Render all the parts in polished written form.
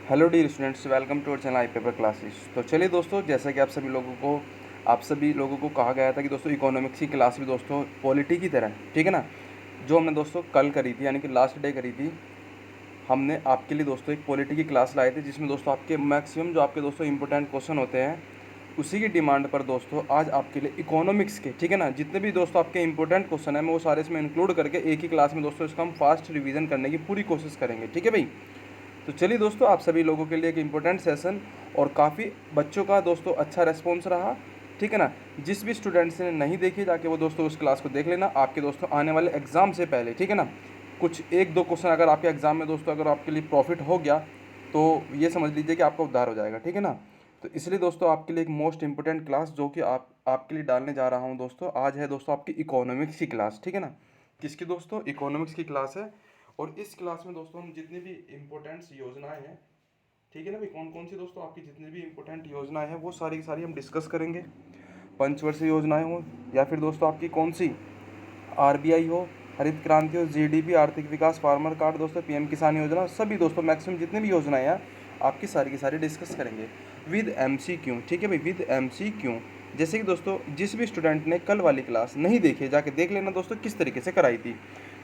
Hello dear students, welcome to our channel I paper classes. तो चलिए दोस्तों, जैसा कि आप सभी लोगों को कहा गया था कि दोस्तों इकोनॉमिक्स की क्लास भी दोस्तों पॉलिटी की तरह, ठीक है ना, जो हमने दोस्तों कल करी थी, यानी कि लास्ट डे करी थी। हमने आपके लिए दोस्तों एक पॉलिटी की क्लास लाई थी, जिसमें दोस्तों आपके मैक्सिमम जो आपके दोस्तों इंपॉर्टेंट क्वेश्चन होते हैं, उसी की डिमांड पर दोस्तों आज आपके लिए इकोनॉमिक्स के, ठीक है ना, जितने भी दोस्तों आपके इंपॉर्टेंट क्वेश्चन हैं, मैं वो सारे इसमें इंक्लूड करके एक ही क्लास में दोस्तों इसका हम फास्ट रिवीजन करने की पूरी कोशिश करेंगे, ठीक है भाई। तो चलिए दोस्तों, आप सभी लोगों के लिए एक इम्पोर्टेंट सेशन और काफ़ी बच्चों का दोस्तों अच्छा रेस्पॉन्स रहा, ठीक है ना। जिस भी स्टूडेंट्स ने नहीं देखी, जाके वो दोस्तों उस क्लास को देख लेना आपके दोस्तों आने वाले एग्ज़ाम से पहले, ठीक है ना। कुछ एक दो क्वेश्चन अगर आपके एग्ज़ाम में दोस्तों अगर आपके लिए प्रॉफिट हो गया, तो ये समझ लीजिए कि आपका उद्धार हो जाएगा, ठीक है ना। तो इसलिए दोस्तों आपके लिए एक मोस्ट इंपॉर्टेंट क्लास जो कि आपके लिए डालने जा रहा हूँ दोस्तों, आज है दोस्तों आपकी इकोनॉमिक्स की क्लास, ठीक है ना। किसकी दोस्तों? इकोनॉमिक्स की क्लास है। और इस क्लास में दोस्तों हम जितनी भी इम्पोर्टेंट्स योजनाएं हैं, ठीक है ना भाई, कौन कौन सी दोस्तों आपकी जितनी भी इम्पोर्टेंट योजनाएं हैं वो सारी की सारी हम डिस्कस करेंगे। पंचवर्षीय योजनाएं हो या फिर दोस्तों आपकी कौन सी आरबीआई हो, हरित क्रांति हो, जीडीपी, आर्थिक विकास, फार्मर कार्ड दोस्तों, पीएम किसान योजना, सभी दोस्तों मैक्सिमम जितनी भी योजनाएं हैं आपकी सारी की सारी डिस्कस करेंगे विद एमसीक्यू, ठीक है भाई, विद एमसीक्यू। जैसे कि दोस्तों जिस भी स्टूडेंट ने कल वाली क्लास नहीं देखी, जाके देख लेना दोस्तों किस तरीके से कराई थी।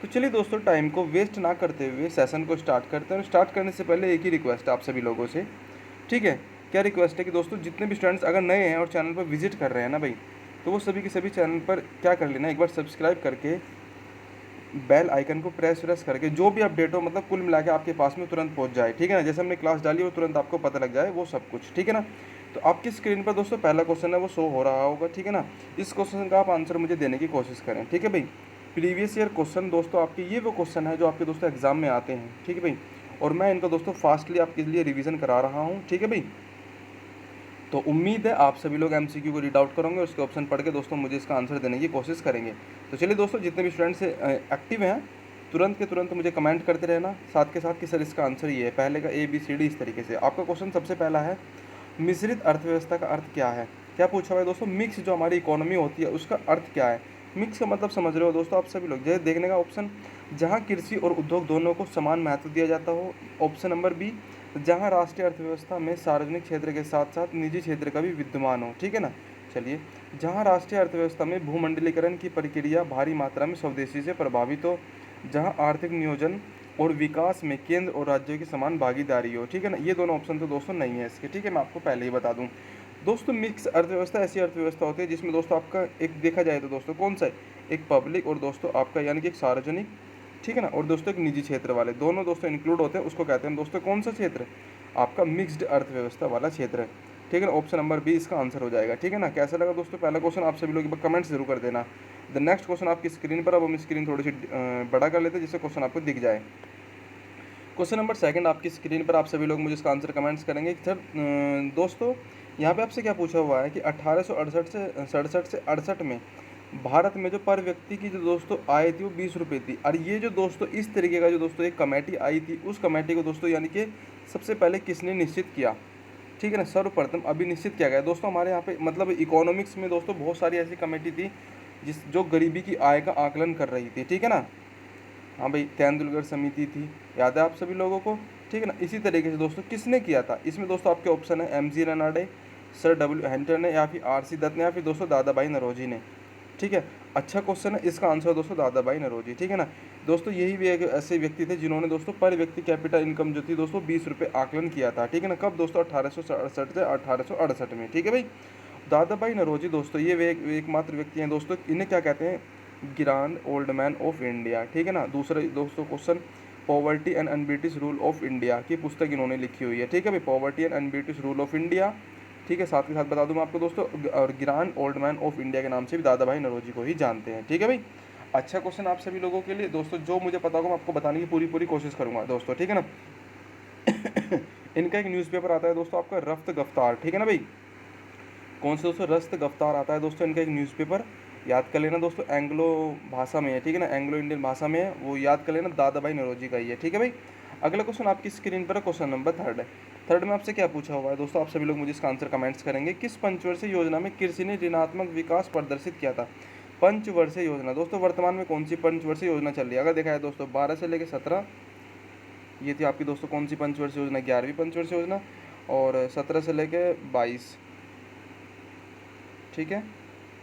तो चलिए दोस्तों, टाइम को वेस्ट ना करते हुए सेशन को स्टार्ट करते हैं। और स्टार्ट करने से पहले एक ही रिक्वेस्ट है आप सभी लोगों से, ठीक है। क्या रिक्वेस्ट है कि दोस्तों जितने भी स्टूडेंट्स अगर नए हैं और चैनल पर विजिट कर रहे हैं ना भाई, तो वो सभी के सभी चैनल पर क्या कर लेना, एक बार सब्सक्राइब करके बेल आइकन को प्रेस करके जो भी अपडेट हो, मतलब कुल मिला के आपके पास में तुरंत पहुंच जाए, ठीक है ना। जैसे हमने क्लास डाली वो तुरंत आपको पता लग जाए वो सब कुछ, ठीक है ना। तो आपकी स्क्रीन पर दोस्तों पहला क्वेश्चन है वो शो हो रहा होगा, ठीक है ना। इस क्वेश्चन का आप आंसर मुझे देने की कोशिश करें, ठीक है भाई। प्रीवियस ईयर क्वेश्चन दोस्तों आपके ये वो क्वेश्चन है जो आपके दोस्तों एग्जाम में आते हैं, ठीक है भाई। और मैं इनका दोस्तों फास्टली आपके लिए रिवीजन करा रहा हूँ, ठीक है भाई। तो उम्मीद है आप सभी लोग एमसीक्यू को रीड आउट करोगे, उसके ऑप्शन पढ़ के दोस्तों मुझे इसका आंसर देने की कोशिश करेंगे। तो चलिए दोस्तों, जितने भी स्टूडेंट्स एक्टिव हैं तुरंत के तुरंत मुझे कमेंट करते रहना, साथ के साथ कि सर इसका आंसर ये है, पहले का ABCD इस तरीके से। आपका क्वेश्चन सबसे पहला है, मिश्रित अर्थव्यवस्था का अर्थ क्या है। क्या पूछा हुआ है दोस्तों? मिक्स जो हमारी इकोनॉमी होती है उसका अर्थ क्या है। मिक्स का मतलब समझ रहे हो दोस्तों आप सभी लोग। जैसे देखने का ऑप्शन, जहाँ कृषि और उद्योग दोनों को समान महत्व दिया जाता हो। ऑप्शन नंबर बी, जहाँ राष्ट्रीय अर्थव्यवस्था में सार्वजनिक क्षेत्र के साथ साथ निजी क्षेत्र का भी विद्यमान हो, ठीक है ना। चलिए, जहाँ राष्ट्रीय अर्थव्यवस्था में भूमंडलीकरण की प्रक्रिया भारी मात्रा में स्वदेशी से प्रभावित हो, जहाँ आर्थिक नियोजन और विकास में केंद्र और राज्यों की समान भागीदारी हो, ठीक है ना। ये दोनों ऑप्शन तो दोस्तों नहीं है इसके, ठीक है, मैं आपको पहले ही बता दूं। दोस्तों मिक्स अर्थव्यवस्था ऐसी अर्थव्यवस्था होती है जिसमें दोस्तों आपका एक देखा जाए तो दोस्तों कौन सा है, एक पब्लिक और दोस्तों आपका यानी कि एक सार्वजनिक, ठीक है ना, और दोस्तों एक निजी क्षेत्र वाले दोनों दोस्तों इंक्लूड होते हैं, उसको कहते हैं दोस्तों कौन सा क्षेत्र, आपका मिक्स्ड अर्थव्यवस्था वाला क्षेत्र है, ठीक है ना। ऑप्शन नंबर बी इसका आंसर हो जाएगा, ठीक है ना। कैसा लगा दोस्तों पहला क्वेश्चन? आप सभी लोग कमेंट्स जरूर कर देना। द नेक्स्ट क्वेश्चन आपकी स्क्रीन पर, अब हम स्क्रीन थोड़ी सी बड़ा कर लेते हैं जिससे क्वेश्चन आपको दिख जाए। क्वेश्चन नंबर सेकंड आपकी स्क्रीन पर, आप सभी लोग मुझे इसका आंसर कमेंट्स करेंगे। सर दोस्तों यहाँ पे आपसे क्या पूछा हुआ है कि 1868 से 67 में भारत में जो पर व्यक्ति की जो दोस्तों आय थी वो 20 रुपये थी। और ये जो दोस्तों इस तरीके का जो दोस्तों एक कमेटी आई थी, उस कमेटी को दोस्तों यानी कि सबसे पहले किसने निश्चित किया, ठीक है ना, सर्वप्रथम अभी निश्चित किया गया दोस्तों हमारे यहाँ पे। मतलब इकोनॉमिक्स में दोस्तों बहुत सारी ऐसी कमेटी थी जिस जो गरीबी की आय का आकलन कर रही थी, ठीक है ना। हाँ भाई, तेंदुलकर समिति थी, याद है आप सभी लोगों को, ठीक है ना। इसी तरीके से दोस्तों किसने किया था, इसमें दोस्तों आपके ऑप्शन है MG रनाडे, सर W हैंटर ने, या फिर RC दत्त ने, या फिर दोस्तों दादा भाई नौरोजी ने, ठीक है। अच्छा क्वेश्चन है, इसका आंसर दोस्तों दादा भाई नौरोजी, ठीक है ना। दोस्तों यही भी एक ऐसे व्यक्ति थे जिन्होंने दोस्तों पर व्यक्ति कैपिटल इनकम जो थी दोस्तों 20 रुपये आकलन किया था, ठीक है ना। कब दोस्तों? 1867 से 1868 में, ठीक है भाई। दादा भाई नौरोजी दोस्तों ये वे एकमात्र व्यक्ति हैं दोस्तों, इन्हें क्या कहते हैं, grand old man of India, ठीक है ना। दूसरा दोस्तों question, poverty and un-British rule of India की पुस्तक इन्होंने लिखी हुई है, ठीक है भाई, poverty and un-British rule of India, ठीक है। साथ के साथ बता दूं मैं आपको दोस्तों, और grand old man of India के नाम से भी दादा भाई नौरोजी को ही जानते हैं, ठीक है भाई। अच्छा क्वेश्चन आप सभी लोगों के लिए दोस्तों, जो मुझे पता होगा मैं आपको बताने की पूरी पूरी कोशिश करूंगा दोस्तों, ठीक है ना। इनका एक न्यूज़पेपर आता है दोस्तों आपका रफ्त गफ्तार, ठीक है ना भाई। कौन से दोस्तों? रफ्त गफ्तार आता है दोस्तों इनका एक न्यूज़पेपर, याद कर लेना दोस्तों, एंग्लो भाषा में है, ठीक है ना, एंग्लो इंडियन भाषा में है, वो याद कर लेना, दादा भाई नौरोजी का ही है, ठीक है भाई। अगला क्वेश्चन आपकी स्क्रीन पर है, क्वेश्चन नंबर थर्ड है। थर्ड में आपसे क्या पूछा हुआ है दोस्तों, आप सभी लोग मुझे इसका आंसर कमेंट्स करेंगे। किस पंचवर्षीय योजना में कृषि ने ऋणात्मक विकास प्रदर्शित किया था? पंचवर्षीय योजना दोस्तों वर्तमान में कौन सी पंचवर्षीय योजना चल रही है? अगर देखा है दोस्तों 12 से लेकर 17, ये थी आपकी दोस्तों कौन सी पंचवर्षीय योजना, 11वीं पंचवर्षीय योजना, और 17 से लेके 22, ठीक है,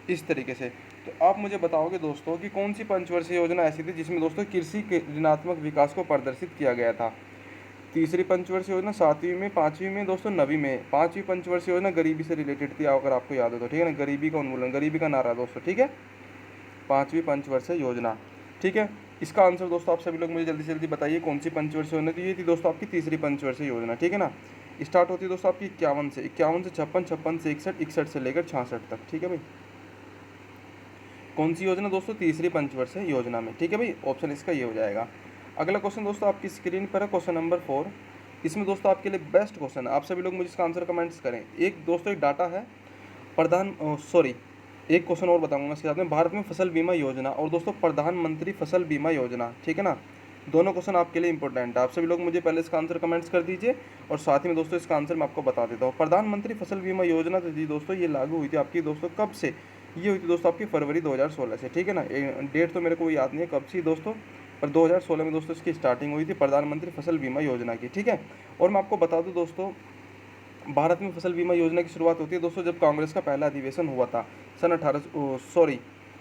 इस तरीके से। तो आप मुझे बताओगे दोस्तों कि कौन सी पंचवर्षीय योजना ऐसी थी जिसमें दोस्तों कृषि के ऋणात्मक विकास को प्रदर्शित किया गया था। तीसरी पंचवर्षीय योजना 7वीं में, 5वीं में दोस्तों, 9वीं में। 5वीं पंचवर्षीय योजना गरीबी से रिलेटेड थी, अगर आपको याद हो तो, ठीक है ना, गरीबी का उन्मूलन, गरीबी का नारा दोस्तों, ठीक है, 5वीं पंचवर्षीय योजना, ठीक है। इसका आंसर दोस्तों आप सभी लोग मुझे जल्दी से जल्दी बताइए कौन सी पंचवर्षीय योजना थी। ये थी दोस्तों आपकी तीसरी पंचवर्षीय योजना, ठीक है ना। स्टार्ट होती है दोस्तों आपकी 51 से, 51 से 56, 56 से 61, 61 से लेकर 66 तक, ठीक है भाई। कौन सी योजना दोस्तों, तीसरी पंचवर्षीय योजना में, ठीक है भाई, ऑप्शन इसका ये हो जाएगा। अगला क्वेश्चन दोस्तों आपकी स्क्रीन पर है, क्वेश्चन नंबर 4। इसमें दोस्तों आपके लिए बेस्ट क्वेश्चन है, आप सभी लोग मुझे इसका आंसर कमेंट्स करें। एक दोस्तों एक डाटा है, एक क्वेश्चन और बताऊंगा इसके साथ में, भारत में फसल बीमा योजना और दोस्तों प्रधानमंत्री फसल बीमा योजना, ठीक है ना, दोनों क्वेश्चन आपके लिए इंपॉर्टेंट है। आप सभी लोग मुझे पहले इसका आंसर कमेंट्स कर दीजिए, और साथ ही में दोस्तों इसका आंसर मैं आपको बता देता हूँ। प्रधानमंत्री फसल बीमा योजना तो जी दोस्तों ये लागू हुई थी आपकी दोस्तों कब से, ये हुई थी दोस्तों आपकी फरवरी 2016 से, ठीक है ना। डेट तो मेरे को याद नहीं है कब सी दोस्तों, पर 2016 में दोस्तों इसकी स्टार्टिंग हुई थी प्रधानमंत्री फसल बीमा योजना की, ठीक है। और मैं आपको बता दूं दोस्तों, भारत में फसल बीमा योजना की शुरुआत होती है दोस्तों जब कांग्रेस का पहला अधिवेशन हुआ था सन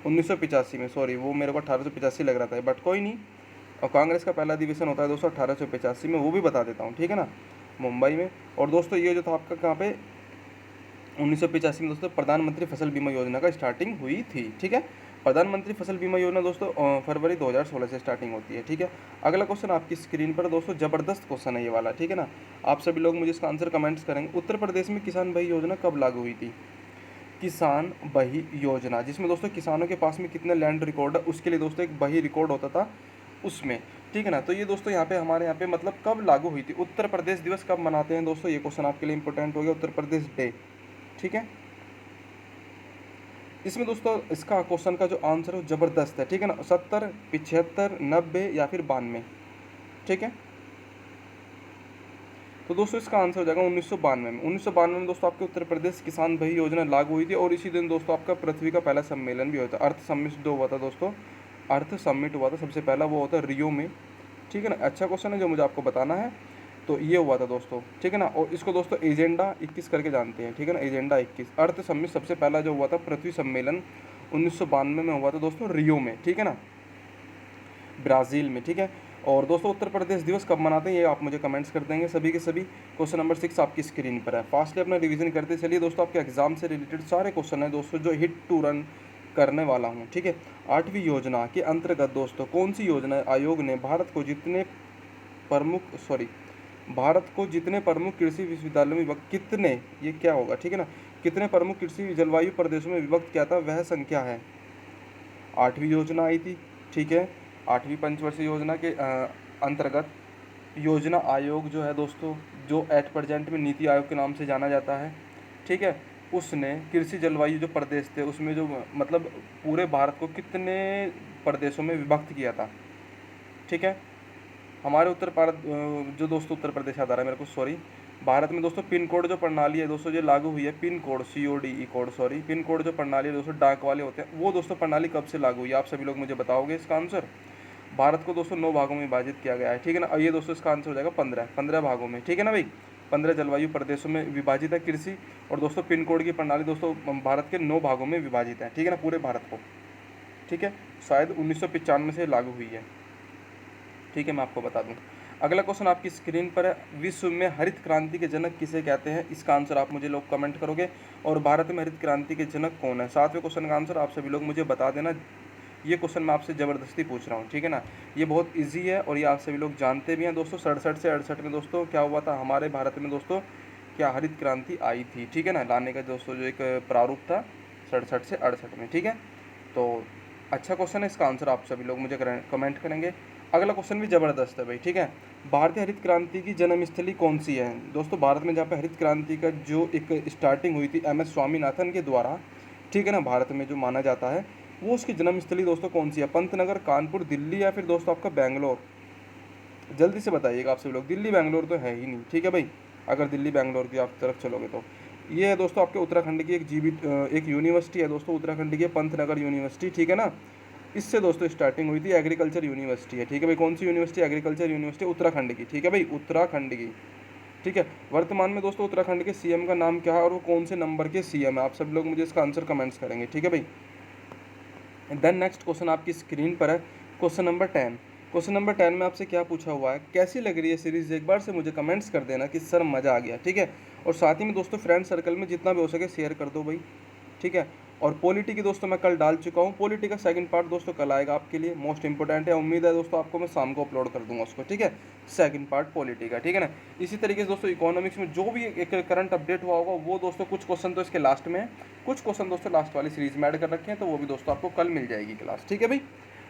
1985 में, सॉरी वो मेरे को 1885 लग रहा था, बट कोई नहीं। और कांग्रेस का पहला अधिवेशन होता है दोस्तों 1885 में, वो भी बता देता हूँ, ठीक है ना, मुंबई में। और दोस्तों ये जो था आपका कहाँ पे, 1985 में दोस्तों प्रधानमंत्री फसल बीमा योजना का स्टार्टिंग हुई थी, ठीक है। प्रधानमंत्री फसल बीमा योजना दोस्तों फरवरी 2016 से स्टार्टिंग होती है, ठीक है। अगला क्वेश्चन आपकी स्क्रीन पर दोस्तों, जबरदस्त क्वेश्चन है ये वाला, ठीक है ना। आप सभी लोग मुझे इसका आंसर कमेंट्स करेंगे। उत्तर प्रदेश में किसान भाई योजना कब लागू हुई थी, किसान बही योजना, जिसमें दोस्तों किसानों के पास में कितने लैंड रिकॉर्ड है उसके लिए दोस्तों एक बही रिकॉर्ड होता था उसमें, ठीक है ना। तो ये दोस्तों यहाँ पे हमारे यहाँ पे मतलब कब लागू हुई थी, उत्तर प्रदेश दिवस कब मनाते हैं दोस्तों, ये क्वेश्चन आपके लिए इंपॉर्टेंट हो गया, उत्तर प्रदेश डे, ठीक है। इसमें दोस्तों इसका क्वेश्चन का जो आंसर है ज़बरदस्त है, ठीक है ना, 70, 75, 90 या फिर 92, ठीक है। तो दोस्तों इसका आंसर हो जाएगा 1992 में। 1992 में दोस्तों आपके उत्तर प्रदेश किसान भाई योजना लागू हुई थी, और इसी दिन दोस्तों आपका पृथ्वी का पहला सम्मेलन भी हुआ था, अर्थ समिट जो हुआ था दोस्तों, अर्थ समिट हुआ था सबसे पहला, वो होता है रियो में, ठीक है ना। अच्छा क्वेश्चन है जो मुझे आपको बताना है, तो ये हुआ था दोस्तों, ठीक है ना। और इसको दोस्तों एजेंडा 21 करके जानते हैं, ठीक है ना, एजेंडा 21। अर्थ समिट सबसे पहला जो हुआ था पृथ्वी सम्मेलन 1992 में हुआ था दोस्तों रियो में, ठीक है ना, ब्राज़ील में, ठीक है। और दोस्तों उत्तर प्रदेश दिवस कब मनाते हैं ये आप मुझे कमेंट्स कर देंगे सभी के सभी। क्वेश्चन नंबर 6 आपकी स्क्रीन पर है, फास्टली अपना रिवीजन करते चलिए दोस्तों। आपके एग्जाम से रिलेटेड सारे क्वेश्चन हैं दोस्तों जो हिट टू रन करने वाला हूँ, ठीक है। 8वीं योजना के अंतर्गत दोस्तों कौन सी योजना आयोग ने भारत को जितने प्रमुख कृषि विश्वविद्यालयों में कितने, ये क्या होगा, ठीक है ना, कितने प्रमुख कृषि जलवायु प्रदेशों में विभक्त किया था वह संख्या है। 8वीं योजना आई थी, ठीक है। 8वीं पंचवर्षीय योजना के अंतर्गत योजना आयोग जो है दोस्तों, जो एट प्रेजेंट में नीति आयोग के नाम से जाना जाता है, ठीक है, उसने कृषि जलवायु जो प्रदेश थे उसमें जो मतलब पूरे भारत को कितने प्रदेशों में विभक्त किया था, ठीक है। हमारे उत्तर भारत जो दोस्तों उत्तर प्रदेश आता रहा है मेरे को, सॉरी, भारत में दोस्तों पिन कोड जो प्रणाली है दोस्तों जो लागू हुई है, pin code CODE code, sorry, pin code जो प्रणाली है दोस्तों डाक वाले होते हैं, वो दोस्तों प्रणाली कब से लागू हुई है, आप सभी लोग मुझे बताओगे इसका आंसर। भारत को दोस्तों 9 भागों में विभाजित किया गया है, ठीक है ना। और ये दोस्तों इसका आंसर हो जाएगा 15 भागों में, ठीक है ना भाई, 15 जलवायु प्रदेशों में विभाजित है कृषि। और दोस्तों पिन कोड की प्रणाली दोस्तों भारत के 9 भागों में विभाजित है, ठीक है ना, पूरे भारत को, ठीक है। शायद 1995 से लागू हुई है, ठीक है, मैं आपको बता दूं। अगला क्वेश्चन आपकी स्क्रीन पर है, विश्व में हरित क्रांति के जनक किसे कहते हैं, इसका आंसर आप मुझे लोग कमेंट करोगे। और भारत में हरित क्रांति के जनक कौन है, 7वें क्वेश्चन का आंसर आप सभी लोग मुझे बता देना। ये क्वेश्चन मैं आपसे ज़बरदस्ती पूछ रहा हूँ, ठीक है ना, ये बहुत इजी है और ये आप सभी लोग जानते भी हैं दोस्तों। 67 से 68 में दोस्तों क्या हुआ था हमारे भारत में दोस्तों, क्या हरित क्रांति आई थी, ठीक है ना, लाने का दोस्तों जो एक प्रारूप था 67 से 68 में, ठीक है। तो अच्छा क्वेश्चन है, इसका आंसर आप सभी लोग मुझे कमेंट करेंगे। अगला क्वेश्चन भी ज़बरदस्त है भाई, ठीक है। भारतीय हरित क्रांति की जन्मस्थली कौन सी है दोस्तों, भारत में जहाँ पे हरित क्रांति का जो एक स्टार्टिंग हुई थी MS स्वामीनाथन के द्वारा, ठीक है ना, भारत में जो माना जाता है, वो उसकी जन्मस्थली दोस्तों कौन सी है, पंतनगर, कानपुर, दिल्ली या फिर दोस्तों आपका बेंगलोर। जल्दी से बताइएगा आप सभी लोग, दिल्ली बेंगलोर तो है ही नहीं, ठीक है भाई, अगर दिल्ली बेंगलोर की आप तरफ चलोगे तो। ये है दोस्तों आपके उत्तराखंड की एक यूनिवर्सिटी है दोस्तों, उत्तराखंड की पंतनगर यूनिवर्सिटी, ठीक है ना। इससे दोस्तों स्टार्टिंग हुई थी। एग्रीकल्चर यूनिवर्सिटी है, ठीक है भाई। कौन सी यूनिवर्सिटी? एग्रीकल्चर यूनिवर्सिटी उत्तराखंड की, ठीक है भाई, उत्तराखंड की, ठीक है। वर्तमान में दोस्तों उत्तराखंड के सीएम का नाम क्या है और वो कौन से नंबर के सीएम है? आप सब लोग मुझे इसका आंसर कमेंट्स करेंगे, ठीक है भाई। देन नेक्स्ट क्वेश्चन आपकी स्क्रीन पर है, क्वेश्चन नंबर 10। क्वेश्चन नंबर 10 में आपसे क्या पूछा हुआ है, कैसी लग रही है सीरीज़? एक बार से मुझे कमेंट्स कर देना कि सर मज़ा आ गया, ठीक है। और साथ ही में दोस्तों फ्रेंड सर्कल में जितना भी हो सके शेयर कर दो भाई, ठीक है। और पॉलिटी की दोस्तों मैं कल डाल चुका हूँ। पॉलिटी का सेकंड पार्ट दोस्तों कल आएगा आपके लिए, मोस्ट इंपॉर्टेंट है। उम्मीद है दोस्तों आपको मैं शाम को अपलोड कर दूंगा उसको, ठीक है, सेकंड पार्ट पॉलिटी का, ठीक है ना। इसी तरीके से दोस्तों इकोनॉमिक्स में जो भी एक करंट अपडेट हुआ होगा वो दोस्तों कुछ क्वेश्चन तो इसके लास्ट में है, कुछ क्वेश्चन दोस्तों लास्ट वाली सीरीज में ऐड कर रखे हैं, तो वो भी दोस्तों आपको कल मिल जाएगी क्लास, ठीक है भाई।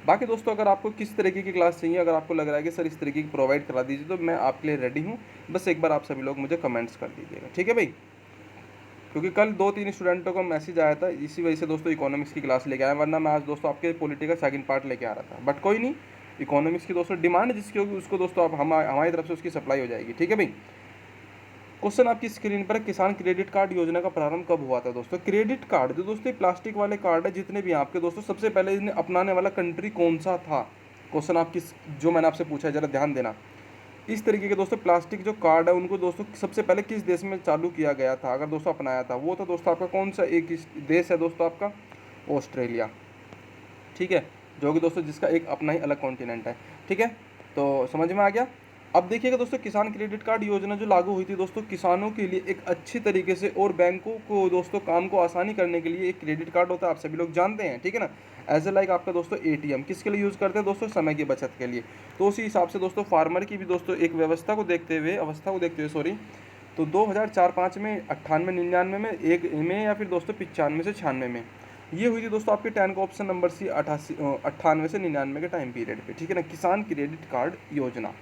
बाकी दोस्तों अगर आपको किस तरीके की क्लास चाहिए, अगर आपको लग रहा है कि सर इस तरीके की प्रोवाइड करा दीजिए, तो मैं आपके लिए रेडी हूँ। बस एक बार आप सभी लोग मुझे कमेंट्स कर दीजिएगा, ठीक है भाई। क्योंकि कल 2-3 स्टूडेंटों का मैसेज आया था, इसी वजह से दोस्तों इकोनॉमिक्स की क्लास लेके आया, वरना मैं आज दोस्तों आपके पॉलिटी का सेकंड पार्ट लेके आ रहा था। बट कोई नहीं, इकोनॉमिक्स की दोस्तों डिमांड जिसकी होगी उसको दोस्तों आप हमारी तरफ से उसकी सप्लाई हो जाएगी, ठीक है भाई। क्वेश्चन आपकी स्क्रीन पर, किसान क्रेडिट कार्ड योजना का प्रारंभ कब हुआ था? दोस्तों क्रेडिट कार्ड जो दोस्तों प्लास्टिक वाले कार्ड है जितने भी हैं आपके दोस्तों, सबसे पहले इन्हें अपनाने वाला कंट्री कौन सा था? क्वेश्चन आपकी जो मैंने आपसे पूछा है जरा ध्यान देना। इस तरीके के दोस्तों प्लास्टिक जो कार्ड है उनको दोस्तों सबसे पहले किस देश में चालू किया गया था, अगर दोस्तों अपनाया था? वो तो दोस्तों आपका कौन सा एक देश है दोस्तों आपका? ऑस्ट्रेलिया, ठीक है, जो कि दोस्तों जिसका एक अपना ही अलग कॉन्टिनेंट है, ठीक है। तो समझ में आ गया। अब देखिएगा दोस्तों, किसान क्रेडिट कार्ड योजना जो लागू हुई थी दोस्तों किसानों के लिए एक अच्छी तरीके से, और बैंकों को दोस्तों काम को आसानी करने के लिए एक क्रेडिट कार्ड होता है, आप सभी लोग जानते हैं, ठीक है ना। एज ए लाइक आपका दोस्तों एटीएम किसके लिए यूज़ करते हैं दोस्तों? समय की बचत के लिए। तो उसी हिसाब से दोस्तों फार्मर की भी दोस्तों एक अवस्था को देखते हुए सॉरी, तो 2004-05 में 98-99 में, एक में, या फिर दोस्तों 95 से 96 में ये हुई थी दोस्तों आपके 10 का ऑप्शन नंबर सी 98 से 99 के टाइम पीरियड पे, ठीक है ना, किसान क्रेडिट कार्ड योजना,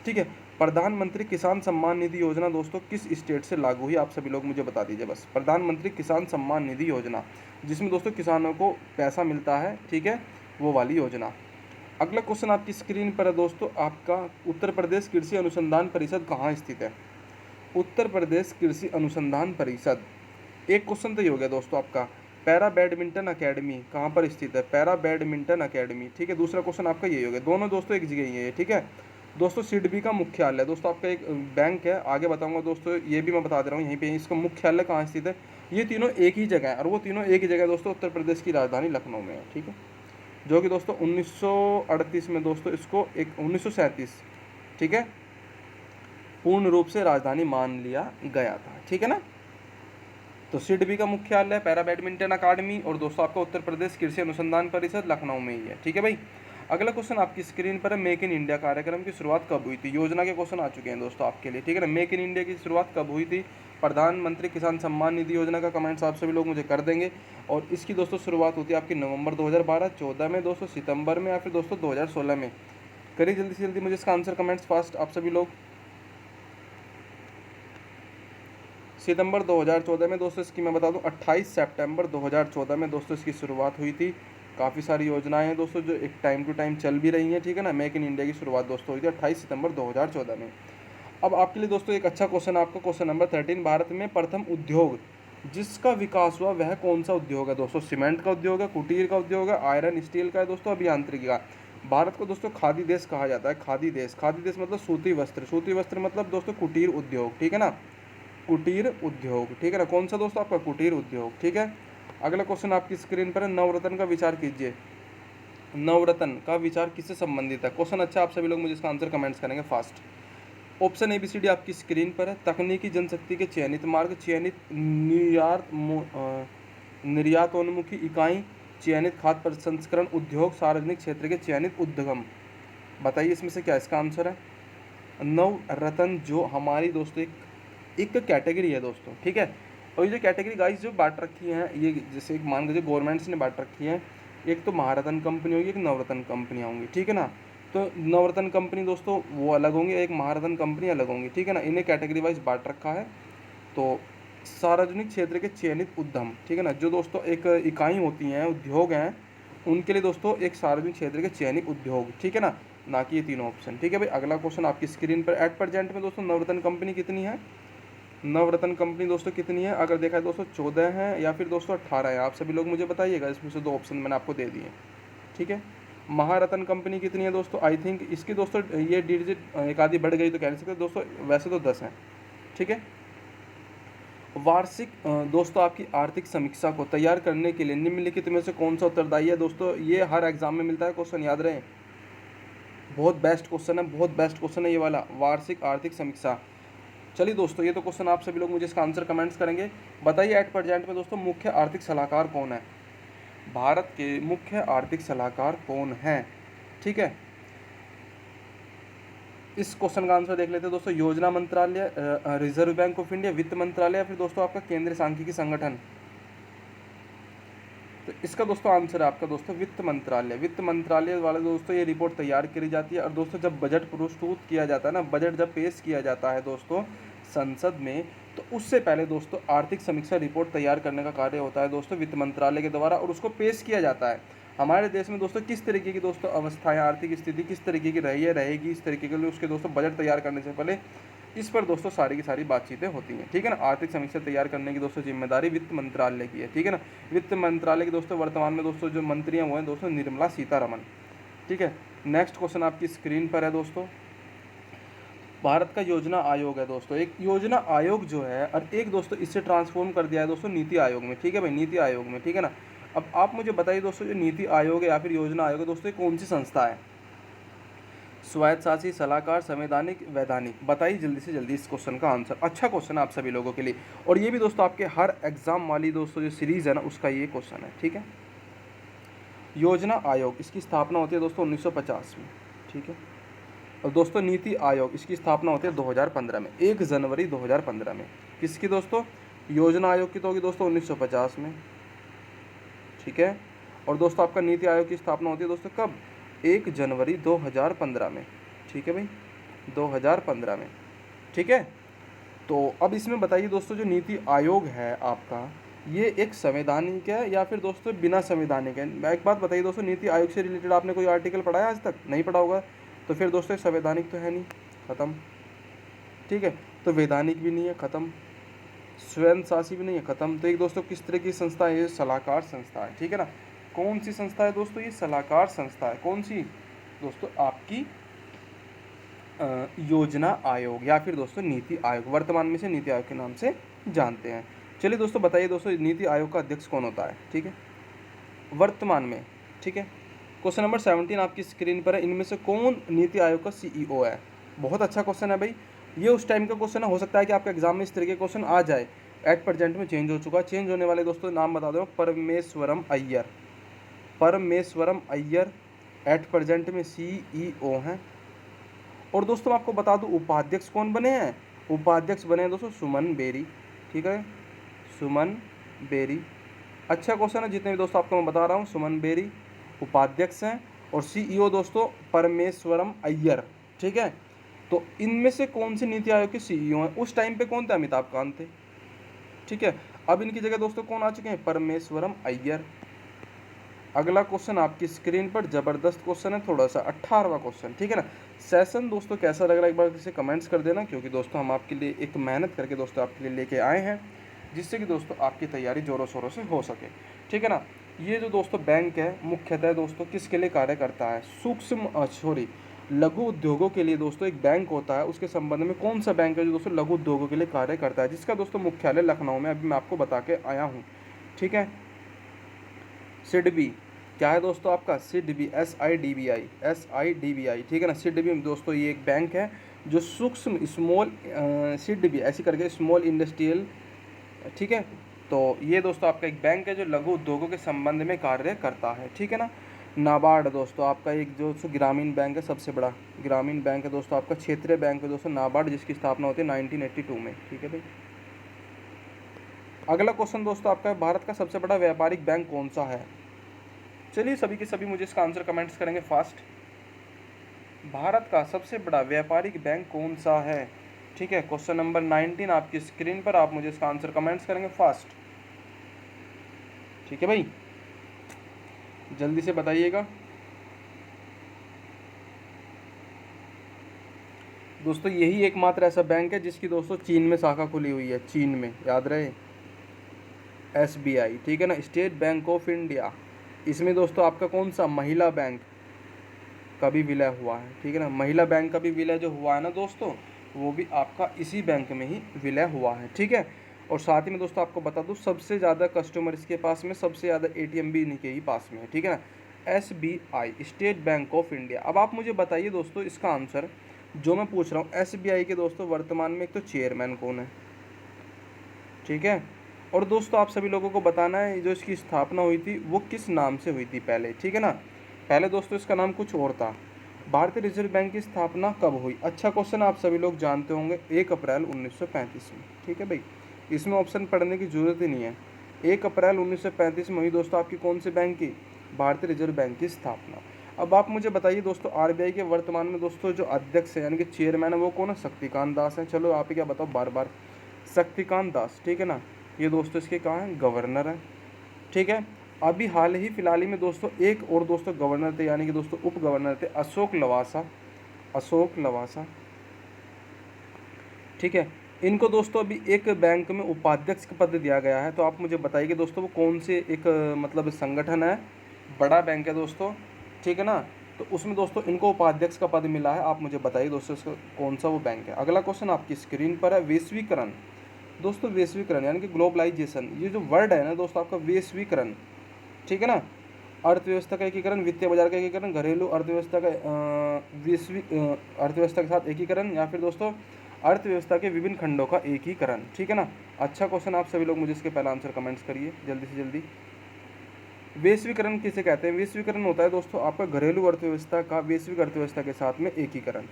ठीक है। प्रधानमंत्री किसान सम्मान निधि योजना दोस्तों किस स्टेट से लागू हुई? आप सभी लोग मुझे बता दीजिए बस। प्रधानमंत्री किसान सम्मान निधि योजना, जिसमें दोस्तों किसानों को पैसा मिलता है, ठीक है, वो वाली योजना। अगला क्वेश्चन आपकी स्क्रीन पर है दोस्तों आपका, उत्तर प्रदेश कृषि अनुसंधान परिषद कहाँ स्थित है? उत्तर प्रदेश कृषि अनुसंधान परिषद, एक क्वेश्चन तो ये हो गया दोस्तों आपका। पैरा बैडमिंटन अकेडमी कहाँ पर स्थित है? पैरा बैडमिंटन अकेडमी, ठीक है। दूसरा क्वेश्चन आपका ये हो गया, दोनों दोस्तों एक जगह ही है, ठीक है। दोस्तों सिडबी का मुख्यालय दोस्तों आपका एक बैंक है, आगे बताऊंगा दोस्तों, ये भी मैं बता दे रहा हूँ यहीं पे इसका मुख्यालय कहाँ स्थित है। ये तीनों एक ही जगह है, और वो तीनों एक ही जगह दोस्तों उत्तर प्रदेश की राजधानी लखनऊ में है, ठीक है। जो कि दोस्तों 1938 में दोस्तों इसको एक 1937, ठीक है, पूर्ण रूप से राजधानी मान लिया गया था, ठीक है ना। तो सिडबी का मुख्यालय, पैरा बैडमिंटन अकादमी, और दोस्तों आपका उत्तर प्रदेश कृषि अनुसंधान परिषद लखनऊ में ही है, ठीक है भाई। अगला क्वेश्चन आपकी स्क्रीन पर है, मेक इन इंडिया कार्यक्रम की शुरुआत कब हुई थी? योजना के क्वेश्चन आ चुके हैं दोस्तों आपके लिए, ठीक है ना। मेक इन इंडिया की शुरुआत कब हुई थी? प्रधानमंत्री किसान सम्मान निधि योजना का कमेंट्स आप सभी लोग मुझे कर देंगे। और इसकी दोस्तों शुरुआत होती है आपकी नवंबर 2012, 14 में दोस्तों, सितंबर में, या फिर दोस्तों 2016 में। करिए जल्दी से जल्दी मुझे इसका आंसर कमेंट्स फास्ट आप सभी लोग। सितंबर 2014 में दोस्तों इसकी मैं बता दूं, 28 सितंबर 2014 में दोस्तों इसकी शुरुआत हुई थी। काफ़ी सारी योजनाएं हैं दोस्तों जो एक टाइम टू टाइम चल भी रही हैं, ठीक है ना। मेक इन इंडिया की शुरुआत दोस्तों हुई थी 28 सितंबर 2014 में। अब आपके लिए दोस्तों एक अच्छा क्वेश्चन, आपका क्वेश्चन नंबर 13, भारत में प्रथम उद्योग जिसका विकास हुआ वह कौन सा उद्योग है दोस्तों? सीमेंट का उद्योग है, कुटीर का उद्योग है, आयरन स्टील का है दोस्तों, अभियांत्रिकी का। भारत को दोस्तों खादी देश कहा जाता है, खादी देश। खादी देश मतलब सूती वस्त्र, सूती वस्त्र मतलब दोस्तों कुटीर उद्योग, ठीक है ना, कुटीर उद्योग, ठीक है ना। कौन सा दोस्तों? आपका कुटीर उद्योग, ठीक है। अगला क्वेश्चन आपकी स्क्रीन पर है, नवरत्न का विचार कीजिए। नवरत्न का विचार किससे संबंधित है? क्वेश्चन अच्छा, आप सभी लोग मुझे इसका आंसर कमेंट्स करेंगे फास्ट। ऑप्शन ABCD आपकी स्क्रीन पर है, तकनीकी जनशक्ति के चयनित मार्ग, चयनित निर्यातोन्मुखी इकाई, चयनित खाद्य प्रसंस्करण उद्योग, सार्वजनिक क्षेत्र के चयनित उद्यम। बताइए इसमें से क्या इसका आंसर है? नवरत्न जो हमारी दोस्तों एक कैटेगरी है दोस्तों, ठीक है। और ये जो कैटेगरी गाइस जो बांट रखी हैं, ये जैसे एक मान लीजिए गवर्नमेंट्स ने बांट रखी है, एक तो महारत्न कंपनी होगी, एक नवरत्न कंपनियाँ होंगी, ठीक है ना। तो नवरत्न कंपनी दोस्तों वो अलग होंगी, एक महारत्न कंपनी अलग होंगी, ठीक है ना। इन्हें कैटेगरी वाइज बांट रखा है। तो सार्वजनिक क्षेत्र के चयनित उद्यम, ठीक है ना, जो दोस्तों एक इकाई होती हैं, उद्योग हैं, उनके लिए दोस्तों एक सार्वजनिक क्षेत्र के चयनित उद्योग, ठीक है ना कि ये तीनों ऑप्शन, ठीक है भाई। अगला क्वेश्चन आपकी स्क्रीन पर, एट प्रेजेंट में दोस्तों नवरत्न कंपनी कितनी है? नवरत्न कंपनी दोस्तों कितनी है? अगर देखा है दोस्तों 14 है या फिर दोस्तों 18 है, आप सभी लोग मुझे बताइएगा। इसमें से दो ऑप्शन मैंने आपको दे दिए, ठीक है। महारत्न कंपनी कितनी है दोस्तों, आई थिंक इसकी दोस्तों ये डिजिट एक आधी बढ़ गई तो कह नहीं सकते दोस्तों, वैसे तो 10 है, ठीक है। वार्षिक दोस्तों आपकी आर्थिक समीक्षा को तैयार करने के लिए निम्नलिखित में से कौन सा उत्तरदायी है दोस्तों, ये हर एग्जाम में मिलता है क्वेश्चन, याद रहे, बहुत बेस्ट क्वेश्चन है, बहुत बेस्ट क्वेश्चन है ये वाला, वार्षिक आर्थिक समीक्षा। चलिए दोस्तों, ये तो क्वेश्चन आप सभी लोग मुझे इसका आंसर कमेंट्स करेंगे। बताइए एट प्रेजेंट में दोस्तों मुख्य आर्थिक सलाहकार कौन है, भारत के मुख्य आर्थिक सलाहकार कौन है, ठीक है। इस क्वेश्चन का आंसर देख लेते हैं दोस्तों, योजना मंत्रालय, रिजर्व बैंक ऑफ इंडिया, वित्त मंत्रालय, या फिर दोस्तों आपका केंद्रीय सांख्यिकी संगठन। तो इसका दोस्तों आंसर है आपका दोस्तों वित्त मंत्रालय। वित्त मंत्रालय वाले दोस्तों ये रिपोर्ट तैयार करी जाती है, और दोस्तों जब बजट प्रस्तुत किया जाता है ना, बजट जब पेश किया जाता है दोस्तों संसद में, तो उससे पहले दोस्तों आर्थिक समीक्षा रिपोर्ट तैयार करने का कार्य होता है दोस्तों वित्त मंत्रालय के द्वारा, और उसको पेश किया जाता है। हमारे देश में दोस्तों किस तरीके की दोस्तों अवस्थाएं, आर्थिक स्थिति किस तरीके की रही है, रहेगी, इस तरीके के लिए उसके दोस्तों बजट तैयार करने से पहले इस पर दोस्तों सारी की सारी बातचीतें होती हैं, ठीक है ना। आर्थिक समीक्षा तैयार करने की दोस्तों जिम्मेदारी वित्त मंत्रालय की है, ठीक है ना। वित्त मंत्रालय की दोस्तों वर्तमान में दोस्तों जो मंत्री हैं वो हैं दोस्तों निर्मला सीतारमन, ठीक है। नेक्स्ट क्वेश्चन आपकी स्क्रीन पर है दोस्तों, भारत का योजना आयोग है दोस्तों, एक योजना आयोग जो है, और एक दोस्तों इससे ट्रांसफॉर्म कर दिया है दोस्तों नीति आयोग में, ठीक है भाई, नीति आयोग में, ठीक है ना। अब आप मुझे बताइए दोस्तों, जो नीति आयोग है या फिर योजना आयोग है दोस्तों, ये कौन सी संस्था है, स्वायत्तशासी, सलाहकार, संवैधानिक, वैधानिक। बताइए जल्दी से जल्दी इस क्वेश्चन का आंसर। अच्छा क्वेश्चन है आप सभी लोगों के लिए, और ये भी दोस्तों आपके हर एग्जाम वाली दोस्तों जो सीरीज है ना उसका ये क्वेश्चन है, ठीक है। योजना आयोग इसकी स्थापना होती है दोस्तों 1950 में, ठीक है। और दोस्तों नीति आयोग इसकी स्थापना होती है 2015 में, 1 जनवरी 2015 में। किसकी दोस्तों, योजना आयोग की तो होगी दोस्तों 1950 में, ठीक है। और दोस्तों आपका नीति आयोग की स्थापना होती है दोस्तों कब, 1 जनवरी 2015 में, ठीक है भाई, 2015 में, ठीक है। तो अब इसमें बताइए दोस्तों, जो नीति आयोग है आपका, ये एक संवैधानिक है या फिर दोस्तों बिना संवैधानिक है। एक बात बताइए दोस्तों, नीति आयोग से रिलेटेड आपने कोई आर्टिकल पढ़ा है आज तक, नहीं पढ़ा होगा, तो फिर दोस्तों संवैधानिक तो है नहीं, ख़त्म, ठीक है। तो वैधानिक भी नहीं है, ख़त्म, स्वयं शासी भी नहीं है, ख़त्म। तो एक दोस्तों किस तरह की संस्था है, ये सलाहकार संस्था है, ठीक है ना। कौन सी संस्था है दोस्तों, ये सलाहकार संस्था है, कौन सी दोस्तों, आपकी योजना आयोग या फिर दोस्तों नीति आयोग, वर्तमान में से नीति आयोग के नाम से जानते हैं। चलिए दोस्तों बताइए दोस्तों, नीति आयोग का अध्यक्ष कौन होता है, ठीक है, वर्तमान में, ठीक है। क्वेश्चन नंबर 17 आपकी स्क्रीन पर है, इनमें से कौन नीति आयोग का सीईओ है। बहुत अच्छा क्वेश्चन है भाई, ये उस टाइम का क्वेश्चन है, हो सकता है कि आपके एग्जाम में इस तरह के क्वेश्चन आ जाए। एट प्रेजेंट में चेंज हो चुका, चेंज होने वाले दोस्तों नाम बता दो, परमेश्वरम अय्यर, परमेश्वरम अय्यर एट प्रेजेंट में सीईओ हैं। और दोस्तों आपको बता दूं उपाध्यक्ष कौन बने हैं, उपाध्यक्ष बने हैं दोस्तों सुमन बेरी, ठीक है, सुमन बेरी। अच्छा क्वेश्चन है, जितने भी दोस्तों आपको मैं बता रहा हूँ, सुमन बेरी उपाध्यक्ष हैं, और सीईओ दोस्तों परमेश्वरम अय्यर, ठीक है। तो इनमें से कौन सी नीति आयोग के सीईओ हैं, उस टाइम पे कौन थे, अमिताभ कांत थे, ठीक है। अब इनकी जगह दोस्तों कौन आ चुके हैं, परमेश्वरम अय्यर। अगला क्वेश्चन आपकी स्क्रीन पर, जबरदस्त क्वेश्चन है थोड़ा सा, 18वां क्वेश्चन, ठीक है ना। सेशन दोस्तों कैसा लग रहा है एक बार इसे कमेंट्स कर देना, क्योंकि दोस्तों हम आपके लिए एक मेहनत करके दोस्तों आपके लिए लेके आए हैं, जिससे कि दोस्तों आपकी तैयारी जोरों शोरों से हो सके, ठीक है ना। ये जो दोस्तों बैंक है मुख्यतः दोस्तों किसके लिए कार्य करता है, सूक्ष्म लघु उद्योगों के लिए दोस्तों एक बैंक होता है, उसके संबंध में कौन सा बैंक है जो दोस्तों लघु उद्योगों के लिए कार्य करता है, जिसका दोस्तों मुख्यालय लखनऊ में, अभी मैं आपको बता के आया हूँ, ठीक है। सिडबी क्या है दोस्तों आपका, सिडबी, SIDBI, ठीक है ना। सिडबी दोस्तों ये एक बैंक है जो सूक्ष्म स्मॉल, सिडबी ऐसी करके स्मॉल इंडस्ट्रियल, ठीक है। तो ये दोस्तों आपका एक बैंक है जो लघु उद्योगों के संबंध में कार्य करता है, ठीक है ना। नाबार्ड दोस्तों आपका एक जो ग्रामीण बैंक है, सबसे बड़ा ग्रामीण बैंक है दोस्तों आपका, क्षेत्रीय बैंक है दोस्तों नाबार्ड, जिसकी स्थापना होती है 1982 में, ठीक है भाई। अगला क्वेश्चन दोस्तों आपका, भारत का सबसे बड़ा व्यापारिक बैंक कौन सा है। चलिए सभी के सभी मुझे इसका आंसर कमेंट्स करेंगे फास्ट। भारत का सबसे बड़ा व्यापारिक बैंक कौन सा है, ठीक है। क्वेश्चन नंबर 19 आपकी स्क्रीन पर, आप मुझे इसका आंसर कमेंट्स करेंगे फास्ट, ठीक है भाई, जल्दी से बताइएगा दोस्तों। यही एकमात्र ऐसा बैंक है जिसकी दोस्तों चीन में शाखा खुली हुई है, चीन में, याद रहे, SBI, ठीक है ना, स्टेट बैंक ऑफ इंडिया, इसमें दोस्तों आपका कौन सा महिला बैंक का भी विलय हुआ है, ठीक है ना। महिला बैंक का भी विलय जो हुआ है ना दोस्तों, वो भी आपका इसी बैंक में ही विलय हुआ है, ठीक है। और साथ ही में दोस्तों आपको बता दूं, सबसे ज़्यादा कस्टमर इसके पास में, सबसे ज़्यादा एटीएम भी इन्हीं के ही पास में है, ठीक है ना। SBI, state bank of India. अब आप मुझे बताइए दोस्तों इसका आंसर जो मैं पूछ रहा हूँ, एसबीआई के दोस्तों वर्तमान में एक तो चेयरमैन कौन है, ठीक है। और दोस्तों आप सभी लोगों को बताना है जो इसकी स्थापना हुई थी वो किस नाम से हुई थी पहले, ठीक है ना। पहले दोस्तों इसका नाम कुछ और था। भारतीय रिजर्व बैंक की स्थापना कब हुई? अच्छा क्वेश्चन, आप सभी लोग जानते होंगे, 1 अप्रैल 1935 में, ठीक है भाई। इसमें ऑप्शन पढ़ने की जरूरत ही नहीं है। 1 अप्रैल 1935 में हुई दोस्तों आपकी कौन से बैंक की? भारतीय रिजर्व बैंक की स्थापना। अब आप मुझे बताइए दोस्तों, आरबीआई के वर्तमान में दोस्तों जो अध्यक्ष है यानी कि चेयरमैन है वो कौन है? शक्तिकांत दास है। चलो आप ही क्या बताओ बार बार, शक्तिकांत दास, ठीक है ना। ये दोस्तों इसके कहाँ हैं? गवर्नर हैं, ठीक है। अभी हाल ही फिलहाल ही में दोस्तों एक और दोस्तों गवर्नर थे, यानी कि दोस्तों उप गवर्नर थे, अशोक लवासा, अशोक लवासा, ठीक है। इनको दोस्तों अभी एक बैंक में उपाध्यक्ष का पद दिया गया है। तो आप मुझे बताइए कि दोस्तों वो कौन से एक मतलब संगठन है, बड़ा बैंक है दोस्तों, ठीक है ना। तो उसमें दोस्तों इनको उपाध्यक्ष का पद मिला है। आप मुझे बताइए दोस्तों इसका कौन सा वो बैंक है। अगला क्वेश्चन आपकी स्क्रीन पर है, वैश्वीकरण। दोस्तों वैश्वीकरण यानी कि ग्लोबलाइजेशन, ये जो वर्ड है ना दोस्तों आपका वैश्वीकरण, ठीक है ना। अर्थव्यवस्था का एकीकरण, वित्तीय बाजार का एकीकरण, घरेलू अर्थव्यवस्था का वैश्विक अर्थव्यवस्था के साथ एकीकरण, या फिर दोस्तों अर्थव्यवस्था के विभिन्न खंडों का एकीकरण, ठीक है ना। अच्छा क्वेश्चन, आप सभी लोग मुझे इसके पहला आंसर कमेंट्स करिए जल्दी से जल्दी। वैश्वीकरण किसे कहते हैं? वैश्वीकरण होता है दोस्तों आपका घरेलू अर्थव्यवस्था का वैश्विक अर्थव्यवस्था के साथ में एकीकरण,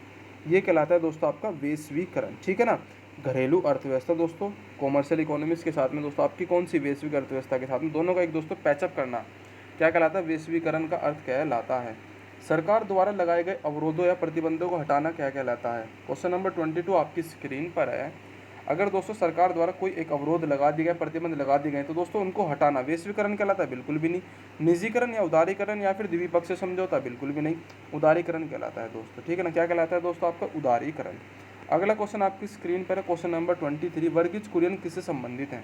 ये कहलाता है दोस्तों आपका वैश्वीकरण, ठीक है ना। घरेलू अर्थव्यवस्था दोस्तों कॉमर्शियल इकोनॉमिक्स के साथ में दोस्तों आपकी कौन सी? वैश्विक अर्थव्यवस्था के साथ में, दोनों का एक दोस्तों पैचअप करना क्या कहलाता है? वैश्वीकरण का अर्थ कहलाता है। सरकार द्वारा लगाए गए अवरोधों या प्रतिबंधों को हटाना क्या कहलाता है? क्वेश्चन नंबर 22 आपकी स्क्रीन पर है। अगर दोस्तों सरकार द्वारा कोई एक अवरोध लगा दिए गए, प्रतिबंध लगा दिए गए, तो दोस्तों उनको हटाना वैश्वीकरण कहलाता है? बिल्कुल भी नहीं। निजीकरण या उदारीकरण या फिर द्विपक्षीय समझौता? बिल्कुल भी नहीं। उदारीकरण कहलाता है दोस्तों, ठीक है ना। क्या कहलाता है दोस्तों आपका? उदारीकरण। अगला क्वेश्चन आपकी स्क्रीन पर है, क्वेश्चन नंबर 23, वर्गीज कुरियन किससे संबंधित है?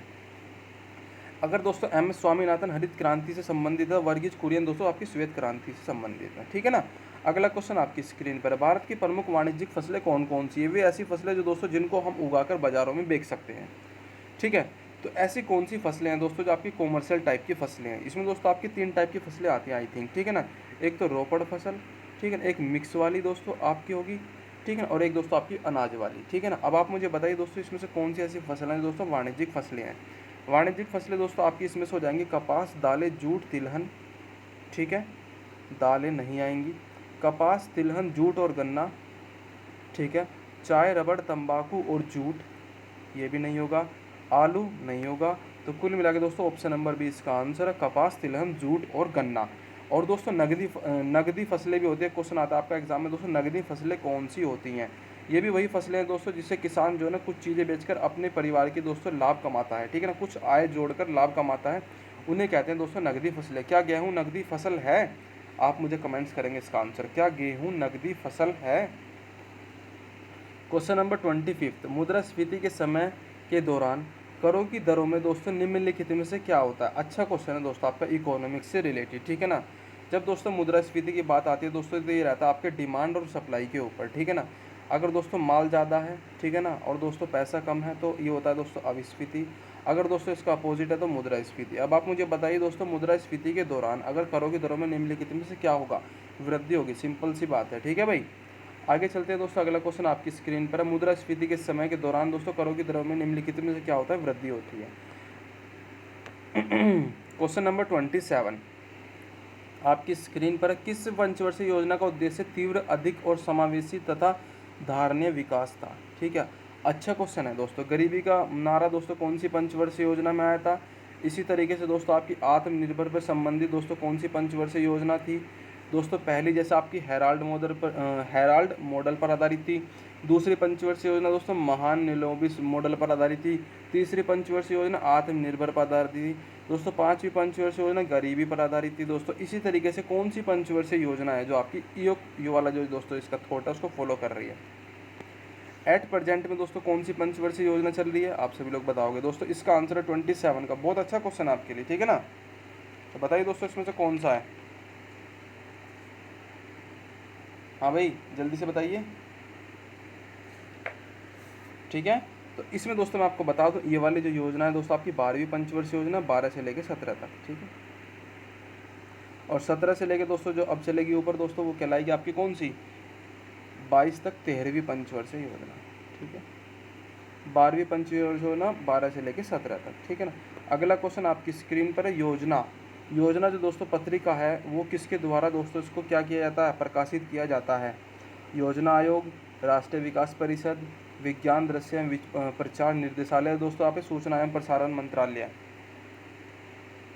अगर दोस्तों एम एस स्वामीनाथन हरित क्रांति से संबंधित है, वर्गीज कुरियन दोस्तों आपकी श्वेत क्रांति से संबंधित है, ठीक है ना। अगला क्वेश्चन आपकी स्क्रीन पर है, भारत की प्रमुख वाणिज्यिक फसलें कौन कौन सी है? वे ऐसी फसलें जो दोस्तों जिनको हम उगाकर बाजारों में बेच सकते हैं, ठीक है। तो ऐसी कौन सी फसलें हैं दोस्तों जो आपकी कॉमर्शियल टाइप की फसलें हैं? इसमें दोस्तों आपकी 3 टाइप की फसलें आती हैं आई थिंक, ठीक है ना। एक तो रोपड़ फसल, ठीक है ना, एक मिक्स वाली दोस्तों आपकी होगी, ठीक है ना, और एक दोस्तों आपकी अनाज वाली, ठीक है ना। अब आप मुझे बताइए दोस्तों इसमें से कौन सी ऐसी फसलें हैं दोस्तों वाणिज्यिक फसलें हैं? वाणिज्यिक फसलें दोस्तों आपकी इसमें से हो जाएंगी कपास, दालें, जूट, तिलहन, ठीक है। दालें नहीं आएंगी। कपास, तिलहन, जूट और गन्ना, ठीक है। चाय, रबड़, तंबाकू और जूट, ये भी नहीं होगा। आलू नहीं होगा। तो कुल मिला के दोस्तों ऑप्शन नंबर 20 का आंसर है कपास, तिलहन, जूट और गन्ना। और दोस्तों नगदी फसलें भी होती है। क्वेश्चन आता है आपका एग्जाम में दोस्तों, नगदी फसलें कौन सी होती हैं? ये भी वही फसलें हैं दोस्तों जिससे किसान जो है ना कुछ चीज़ें बेचकर अपने परिवार की दोस्तों लाभ कमाता है, ठीक है ना, कुछ आय जोड़कर लाभ कमाता है, उन्हें कहते हैं दोस्तों नगदी फसलें। क्या गेहूँ नगदी फसल है? आप मुझे कमेंट्स करेंगे इसका आंसर, क्या गेहूँ नगदी फसल है? क्वेश्चन नंबर 25, मुद्रास्फीति के समय के दौरान करों की दरों में दोस्तों निम्नलिखित में से क्या होता है? अच्छा क्वेश्चन है दोस्तों आपका इकोनॉमिक्स से रिलेटेड, ठीक है ना। जब दोस्तों मुद्रास्फीति की बात आती है दोस्तों तो ये रहता है आपके डिमांड और सप्लाई के ऊपर, ठीक है ना। अगर दोस्तों माल ज़्यादा है, ठीक है ना, और दोस्तों पैसा कम है तो ये होता है दोस्तों अविस्फीति। अगर दोस्तों इसका अपोजिट है तो मुद्रास्फीति। अब आप मुझे बताइए दोस्तों मुद्रास्फीति के दौरान अगर करों की दरों में निम्नलिखित में से क्या होगा? वृद्धि होगी, सिंपल सी बात है, ठीक है भाई। आगे चलते हैं दोस्तों, अगला क्वेश्चन आपकी स्क्रीन पर है, मुद्रास्फीति के समय के दौरान दोस्तों करों की दरों में निम्नलिखित में से क्या होता है? वृद्धि होती है। क्वेश्चन नंबर 27 आपकी स्क्रीन पर, किस पंचवर्षीय योजना का उद्देश्य तीव्र, अधिक और समावेशी तथा धारणीय विकास था? ठीक है, अच्छा क्वेश्चन है दोस्तों। गरीबी का नारा दोस्तों कौन सी पंचवर्षीय योजना में आया था? इसी तरीके से दोस्तों आपकी आत्मनिर्भर पर संबंधित दोस्तों कौन सी पंचवर्षीय योजना थी? दोस्तों पहली जैसे आपकी हेराल्ड मॉडल पर आधारित थी। दूसरी पंचवर्षीय योजना दोस्तों महान निलोबिस मॉडल पर आधारित थी। तीसरी पंचवर्षीय योजना आत्मनिर्भर पर आधारित थी दोस्तों। पांचवी पंचवर्षीय योजना गरीबी पर आधारित थी दोस्तों। इसी तरीके से कौन सी पंचवर्षीय योजना है जो आपकी ये वाला जो दोस्तों इसका थॉट है उसको फॉलो कर रही है? एट प्रेजेंट में दोस्तों कौन सी पंचवर्षीय योजना चल रही है? आप सभी लोग बताओगे दोस्तों। इसका आंसर है 27 का। बहुत अच्छा क्वेश्चन है आपके लिए, ठीक है ना। तो बताइए दोस्तों इसमें से कौन सा है। हाँ भाई जल्दी से बताइए। ठीक है, तो इसमें दोस्तों मैं आपको बता दूं, ये वाली जो योजना है दोस्तों आपकी 12वीं पंचवर्षीय योजना, 12 से लेकर 17 तक। ठीक है, और 17 से लेकर दोस्तों जो अब चलेगी ऊपर दोस्तों, वो कहलाएगी आपकी कौन सी, 22 तक 13वीं पंचवर्षीय योजना। ठीक है, 12वीं पंचवर्षीय योजना 12 से लेकर 17 तक। ठीक है ना। अगला क्वेश्चन आपकी स्क्रीन पर है, योजना। योजना जो दोस्तों पत्रिका है वो किसके द्वारा दोस्तों इसको क्या किया जाता है, प्रकाशित किया जाता है। योजना आयोग, राष्ट्रीय विकास परिषद, विज्ञान दृश्य एवं प्रचार निर्देशालय दोस्तों आप सूचना एवं प्रसारण मंत्रालय।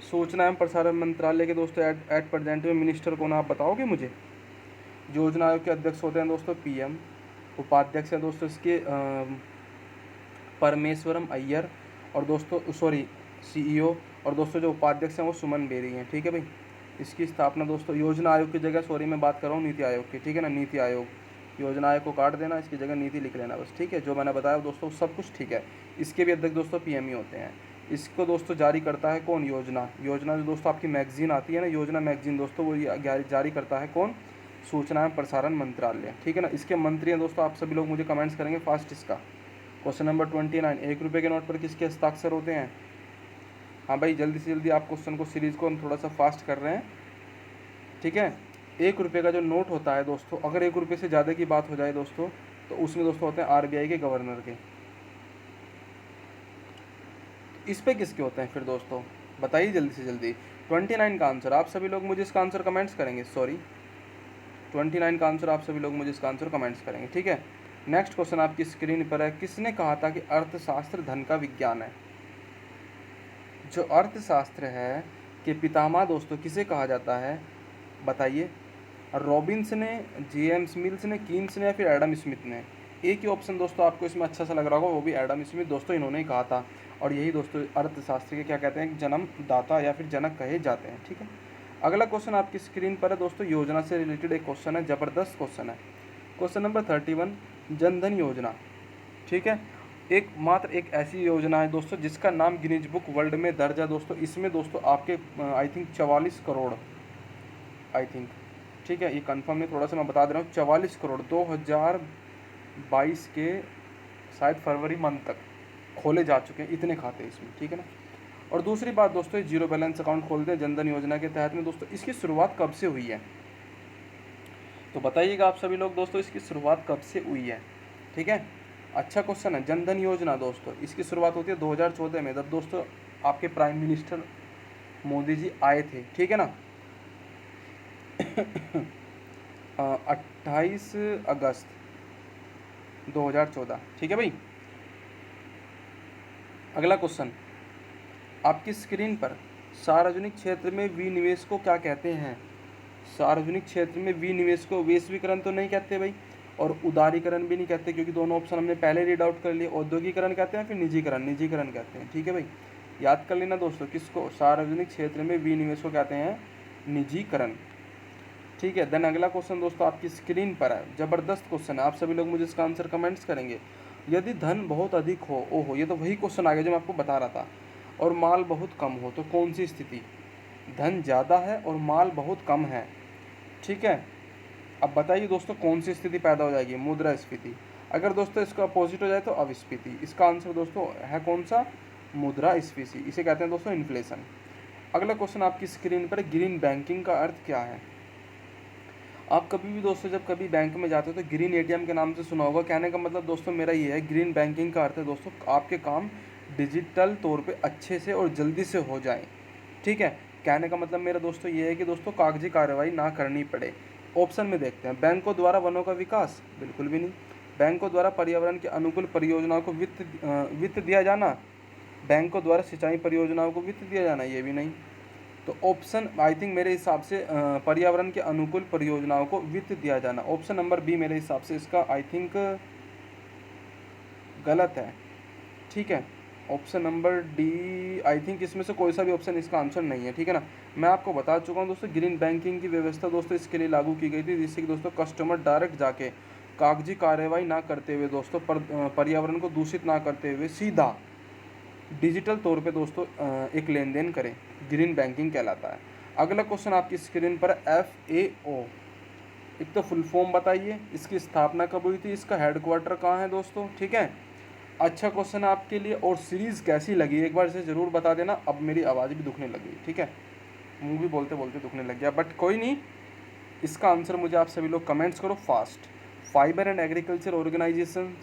सूचना एवं प्रसारण मंत्रालय के दोस्तों एट प्रेजेंट में मिनिस्टर कौन आप बताओगे मुझे। योजना आयोग के अध्यक्ष होते हैं दोस्तों पीएम, उपाध्यक्ष हैं दोस्तों इसके परमेश्वरम अय्यर, और दोस्तों सॉरी सीईओ, और दोस्तों जो उपाध्यक्ष हैं वो सुमन बेरी हैं। ठीक है भाई, इसकी स्थापना दोस्तों योजना आयोग की जगह, सॉरी मैं बात कर रहा हूँ नीति आयोग की। ठीक है ना, नीति आयोग, योजना आयोग को काट देना, इसकी जगह नीति लिख लेना बस। ठीक है, जो मैंने बताया दोस्तों सब कुछ ठीक है। इसके भी अध्यक्ष दोस्तों पीएम ही होते हैं। इसको दोस्तों जारी करता है कौन, योजना। योजना जो दोस्तों आपकी मैगजीन आती है ना, योजना मैगजीन दोस्तों, वो जारी करता है कौन, सूचना एवं प्रसारण मंत्रालय। ठीक है ना। इसके मंत्री हैं दोस्तों, आप सभी लोग मुझे कमेंट्स करेंगे फास्ट इसका। क्वेश्चन नंबर 29, 1 रुपये के नोट पर किसके हस्ताक्षर होते हैं। हाँ भाई जल्दी से जल्दी आप क्वेश्चन को, सीरीज़ को हम थोड़ा सा फास्ट कर रहे हैं। ठीक है, 1 रुपये का जो नोट होता है दोस्तों, अगर 1 रुपये से ज़्यादा की बात हो जाए दोस्तों, तो उसमें दोस्तों होते हैं आरबीआई के गवर्नर के। इस पे किसके होते हैं फिर दोस्तों, बताइए जल्दी से जल्दी। 29 का आंसर आप सभी लोग मुझे इसका आंसर कमेंट्स करेंगे, सॉरी 29 का आंसर आप सभी लोग मुझे इसका आंसर कमेंट्स करेंगे। ठीक है, नेक्स्ट क्वेश्चन आपकी स्क्रीन पर है, किसने कहा था कि अर्थशास्त्र धन का विज्ञान है। जो अर्थशास्त्र है कि पितामह दोस्तों किसे कहा जाता है, बताइए। रॉबिन्स ने, जेम्स मिल्स ने, कीन्स ने, या फिर एडम स्मिथ ने। एक ही ऑप्शन दोस्तों आपको इसमें अच्छा सा लग रहा होगा, वो भी एडम स्मिथ दोस्तों, इन्होंने ही कहा था। और यही दोस्तों अर्थशास्त्र के क्या कहते हैं, जन्मदाता या फिर जनक कहे जाते हैं। ठीक है, अगला क्वेश्चन आपकी स्क्रीन पर है दोस्तों, योजना से रिलेटेड एक क्वेश्चन है, ज़बरदस्त क्वेश्चन है। क्वेश्चन नंबर 31, जनधन योजना। ठीक है, मात्र एक ऐसी योजना है दोस्तों जिसका नाम गिनीज बुक वर्ल्ड में दर्ज है दोस्तों। इसमें दोस्तों आपके I think 44 crore, I think, ठीक है ये कंफर्म नहीं, थोड़ा सा मैं बता दे रहा हूँ, 44 करोड़ 2022 के शायद फरवरी मंथ तक खोले जा चुके हैं, इतने खाते हैं इसमें। ठीक है ना। और दूसरी बात दोस्तों, ये जीरो बैलेंस अकाउंट खोलते हैं जनधन योजना के तहत में दोस्तों, इसकी शुरुआत कब से हुई है, तो बताइएगा आप सभी लोग दोस्तों, इसकी शुरुआत कब से हुई है। ठीक है, अच्छा क्वेश्चन है। जनधन योजना दोस्तों इसकी शुरुआत होती है 2014 में, जब दोस्तों आपके प्राइम मिनिस्टर मोदी जी आए थे। ठीक है ना 28 अगस्त 2014। ठीक है भाई, अगला क्वेश्चन आपकी स्क्रीन पर, सार्वजनिक क्षेत्र में विनिवेश को क्या कहते हैं। सार्वजनिक क्षेत्र में विनिवेश को वैश्वीकरण तो नहीं कहते भाई, और उदारीकरण भी नहीं कहते, क्योंकि दोनों ऑप्शन हमने पहले रीड आउट कर लिए। औद्योगिकरण कहते हैं फिर निजीकरण, निजीकरण कहते हैं। ठीक है भाई, याद कर लेना दोस्तों, किसको, सार्वजनिक क्षेत्र में विनिवेश को कहते हैं निजीकरण। ठीक है, देन अगला क्वेश्चन दोस्तों आपकी स्क्रीन पर है, ज़बरदस्त क्वेश्चन है, आप सभी लोग मुझे इसका आंसर कमेंट्स करेंगे। यदि धन बहुत अधिक हो, ओहो ये तो वही क्वेश्चन आ गया जो मैं आपको बता रहा था, और माल बहुत कम हो, तो कौन सी स्थिति। धन ज़्यादा है और माल बहुत कम है। ठीक है, अब बताइए दोस्तों कौन सी स्थिति पैदा हो जाएगी, मुद्रास्फीति। अगर दोस्तों इसका अपोजिट हो जाए तो अविस्फीति। इसका आंसर दोस्तों है कौन सा, मुद्रास्फीति, इसे कहते हैं दोस्तों इन्फ्लेशन। अगला क्वेश्चन आपकी स्क्रीन पर, ग्रीन बैंकिंग का अर्थ क्या है। आप कभी भी दोस्तों जब कभी बैंक में जाते हो तो ग्रीन एटीएम के नाम से सुना होगा। कहने का मतलब दोस्तों मेरा ये है, ग्रीन बैंकिंग का अर्थ है दोस्तों आपके काम डिजिटल तौर पे अच्छे से और जल्दी से हो जाए। ठीक है, कहने का मतलब मेरा दोस्तों ये है कि दोस्तों कागजी कार्रवाई ना करनी पड़े। ऑप्शन में देखते हैं, बैंकों द्वारा वनों का विकास, बिल्कुल भी नहीं। बैंकों द्वारा पर्यावरण के अनुकूल परियोजनाओं को वित्त दिया जाना, बैंकों द्वारा सिंचाई परियोजनाओं को वित्त दिया जाना, ये भी नहीं। तो ऑप्शन आई थिंक मेरे हिसाब से पर्यावरण के अनुकूल परियोजनाओं को वित्त दिया जाना, ऑप्शन नंबर बी मेरे हिसाब से इसका आई थिंक गलत है। ठीक है, option number D I think इसमें से कोई सा भी ऑप्शन इसका आंसर नहीं है। ठीक है ना, मैं आपको बता चुका हूँ दोस्तों, ग्रीन बैंकिंग की व्यवस्था दोस्तों इसके लिए लागू की गई थी, जिससे कि दोस्तों कस्टमर डायरेक्ट जाके कागजी कार्रवाई ना करते हुए दोस्तों पर्यावरण को दूषित ना करते हुए सीधा डिजिटल तौर पे दोस्तों एक लेन देन करें, ग्रीन बैंकिंग कहलाता है। अगला क्वेश्चन आपकी स्क्रीन पर FAO, एक तो फुल फॉर्म बताइए, इसकी स्थापना कब हुई थी, इसका हेडक्वार्टर कहाँ है दोस्तों, ठीक है। अच्छा क्वेश्चन आपके लिए। और सीरीज़ कैसी लगी एक बार इसे ज़रूर बता देना। अब मेरी आवाज़ भी दुखने लगी, ठीक है, मुँह भी बोलते बोलते दुखने लग गया, बट कोई नहीं, इसका आंसर मुझे आप सभी लोग कमेंट्स करो fast. Fibre and agriculture organisation,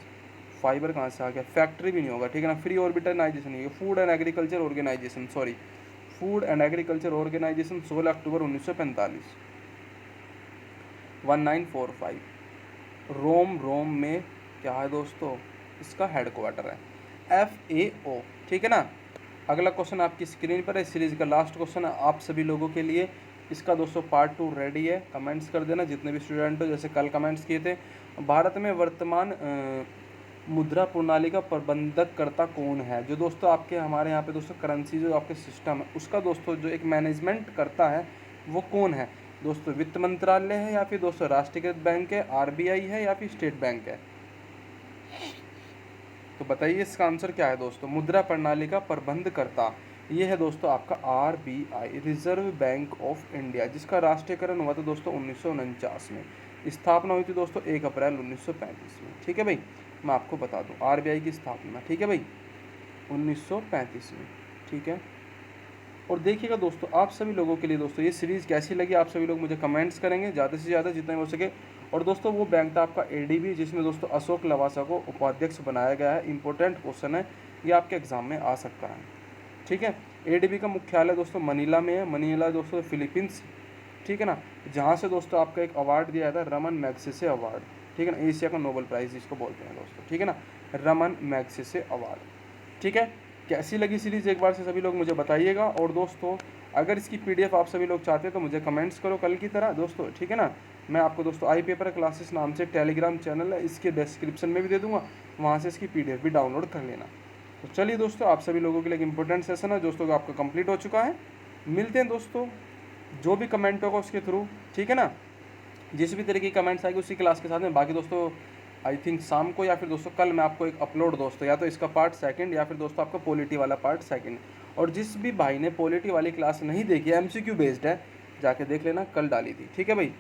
fibre कहाँ से आ गया, फैक्ट्री भी नहीं होगा, ठीक है ना। फ्री ऑर्बिटाइजेशन नहीं है, food and agriculture organisation, sorry, food and agriculture organisation 16 October 1945, 1945। Rome में क्या है दोस्तों, इसका हेडक्वार्टर है, FAO, ठीक है ना। अगला क्वेश्चन आपकी स्क्रीन पर है, सीरीज का लास्ट क्वेश्चन है आप सभी लोगों के लिए। इसका दोस्तों पार्ट 2 रेडी है, कमेंट्स कर देना जितने भी स्टूडेंट हो, जैसे कल कमेंट्स किए थे। भारत में वर्तमान मुद्रा प्रणाली का प्रबंधक करता कौन है। जो दोस्तों आपके हमारे यहाँ पे दोस्तों करेंसी जो आपके सिस्टम है उसका दोस्तों जो एक मैनेजमेंट करता है वो कौन है दोस्तों, वित्त मंत्रालय है या फिर दोस्तों राष्ट्रीयकृत बैंक है, RBI है या फिर स्टेट बैंक है। तो बताइए इसका आंसर क्या है दोस्तों, मुद्रा प्रणाली का प्रबंध करता ये है दोस्तों आपका RBI, reserve bank of India, जिसका राष्ट्रीयकरण हुआ था दोस्तों 1949 में। स्थापना हुई थी दोस्तों 1 अप्रैल 1935 में, ठीक है भाई। मैं आपको बता दूं RBI की स्थापना, ठीक है भाई, 1935 में, ठीक है। और देखिएगा दोस्तों आप सभी लोगों के लिए दोस्तों ये सीरीज़ कैसी लगी, आप सभी लोग मुझे कमेंट्स करेंगे ज़्यादा से ज़्यादा जितना हो सके। और दोस्तों वो बैंक था आपका ADB, जिसमें दोस्तों अशोक लवासा को उपाध्यक्ष बनाया गया है। इंपॉर्टेंट क्वेश्चन है, ये आपके एग्जाम में आ सकता है, ठीक है। ADB का मुख्यालय दोस्तों मनीला में है, मनीला दोस्तों फिलीपींस, ठीक है ना। जहाँ से दोस्तों आपका एक अवार्ड दिया था, रमन मैग्सेसे अवार्ड, ठीक है ना, एशिया का नोबेल प्राइज़ जिसको बोलते हैं दोस्तों, ठीक है ना, रमन मैग्सेसे अवार्ड, ठीक है। कैसी लगी सीरीज़ एक बार से सभी लोग मुझे बताइएगा। और दोस्तों अगर इसकी PDF आप सभी लोग चाहते हैं तो मुझे कमेंट्स करो कल की तरह दोस्तों, ठीक है ना। मैं आपको दोस्तों आई पेपर क्लासेस नाम से टेलीग्राम चैनल है, इसके डिस्क्रिप्शन में भी दे दूंगा, वहाँ से इसकी PDF भी डाउनलोड कर लेना। तो चलिए दोस्तों आप सभी लोगों के लिए एक इंपॉर्टेंट सेशन है दोस्तों का आपका कंप्लीट हो चुका है। मिलते हैं दोस्तों जो भी कमेंट होगा उसके थ्रू, ठीक है ना। जिस भी तरह की कमेंट्स आएगी उसी क्लास के साथ में। बाकी दोस्तों आई थिंक शाम को या फिर दोस्तों कल मैं आपको एक अपलोड दोस्तों, या तो इसका पार्ट सेकंड या फिर दोस्तों आपका पॉलिटी वाला पार्ट सेकंड। और जिस भी भाई ने पॉलिटी वाली क्लास नहीं देखी है, MCQ बेस्ड है, जाके देख लेना, कल डाली थी, ठीक है भाई।